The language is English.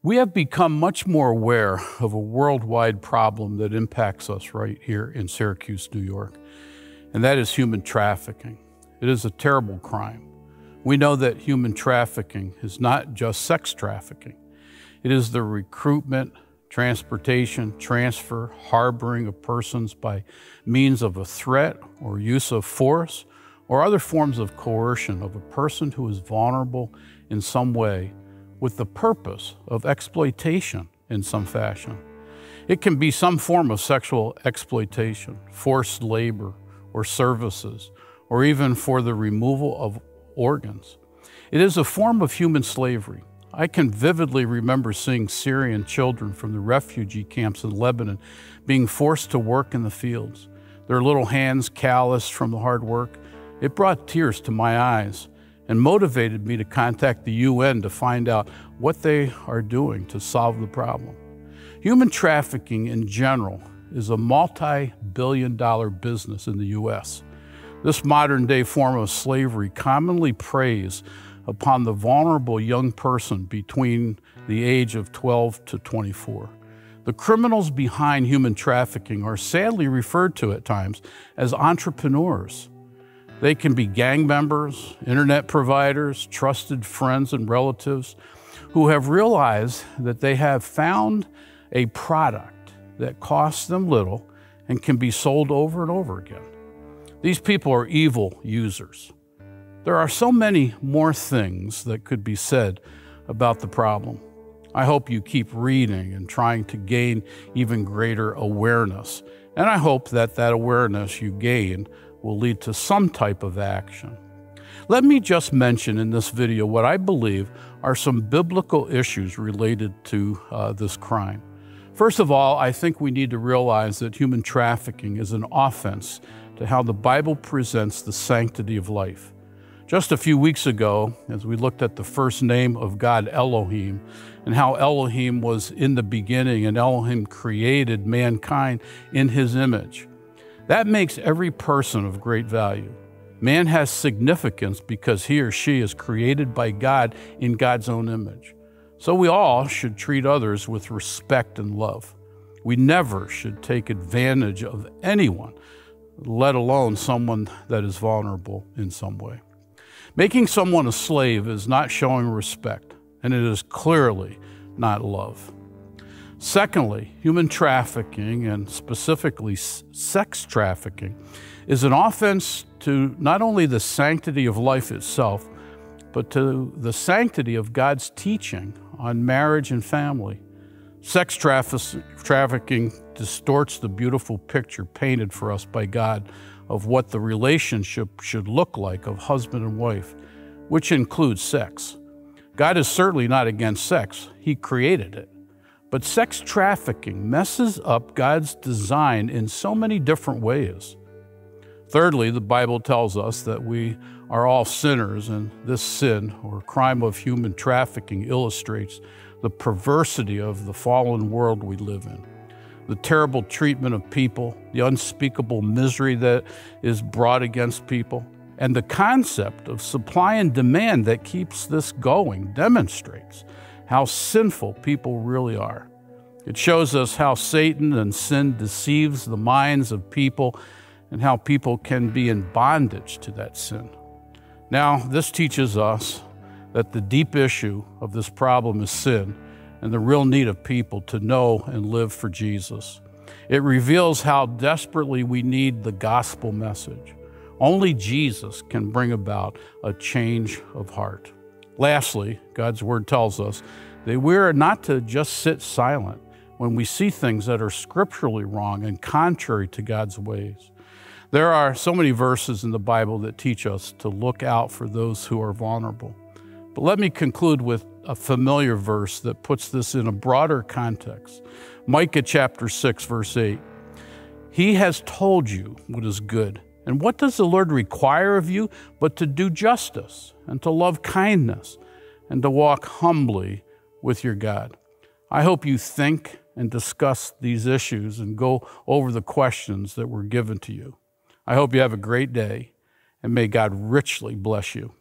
We have become much more aware of a worldwide problem that impacts us right here in Syracuse, New York, and that is human trafficking. It is a terrible crime. We know that human trafficking is not just sex trafficking. It is the recruitment, transportation, transfer, harboring of persons by means of a threat or use of force or other forms of coercion of a person who is vulnerable in some way with the purpose of exploitation in some fashion. It can be some form of sexual exploitation, forced labor or services, or even for the removal of organs. It is a form of human slavery. I can vividly remember seeing Syrian children from the refugee camps in Lebanon being forced to work in the fields, their little hands calloused from the hard work. It brought tears to my eyes and motivated me to contact the UN to find out what they are doing to solve the problem. Human trafficking in general is a multi-billion-dollar business in the US. This modern-day form of slavery commonly preys upon the vulnerable young person between the age of 12 to 24. The criminals behind human trafficking are sadly referred to at times as entrepreneurs. They can be gang members, internet providers, trusted friends and relatives who have realized that they have found a product that costs them little and can be sold over and over again. These people are evil users. There are so many more things that could be said about the problem. I hope you keep reading and trying to gain even greater awareness. And I hope that that awareness you gain will lead to some type of action. Let me just mention in this video what I believe are some biblical issues related to this crime. First of all, I think we need to realize that human trafficking is an offense to how the Bible presents the sanctity of life. Just a few weeks ago, as we looked at the first name of God, Elohim, and how Elohim was in the beginning and Elohim created mankind in his image. That makes every person of great value. Man has significance because he or she is created by God in God's own image. So we all should treat others with respect and love. We never should take advantage of anyone, let alone someone that is vulnerable in some way. Making someone a slave is not showing respect, and it is clearly not love. Secondly, human trafficking, and specifically sex trafficking, is an offense to not only the sanctity of life itself, but to the sanctity of God's teaching on marriage and family. Sex trafficking distorts the beautiful picture painted for us by God of what the relationship should look like of husband and wife, which includes sex. God is certainly not against sex. He created it. But sex trafficking messes up God's design in so many different ways. Thirdly, the Bible tells us that we are all sinners, and this sin or crime of human trafficking illustrates the perversity of the fallen world we live in, the terrible treatment of people, the unspeakable misery that is brought against people, and the concept of supply and demand that keeps this going demonstrates how sinful people really are. It shows us how Satan and sin deceives the minds of people and how people can be in bondage to that sin. Now, this teaches us that the deep issue of this problem is sin and the real need of people to know and live for Jesus. It reveals how desperately we need the gospel message. Only Jesus can bring about a change of heart. Lastly, God's word tells us that we are not to just sit silent when we see things that are scripturally wrong and contrary to God's ways. There are so many verses in the Bible that teach us to look out for those who are vulnerable. But let me conclude with a familiar verse that puts this in a broader context. Micah chapter 6, verse 8. He has told you what is good. And what does the Lord require of you but to do justice and to love kindness and to walk humbly with your God? I hope you think and discuss these issues and go over the questions that were given to you. I hope you have a great day, and may God richly bless you.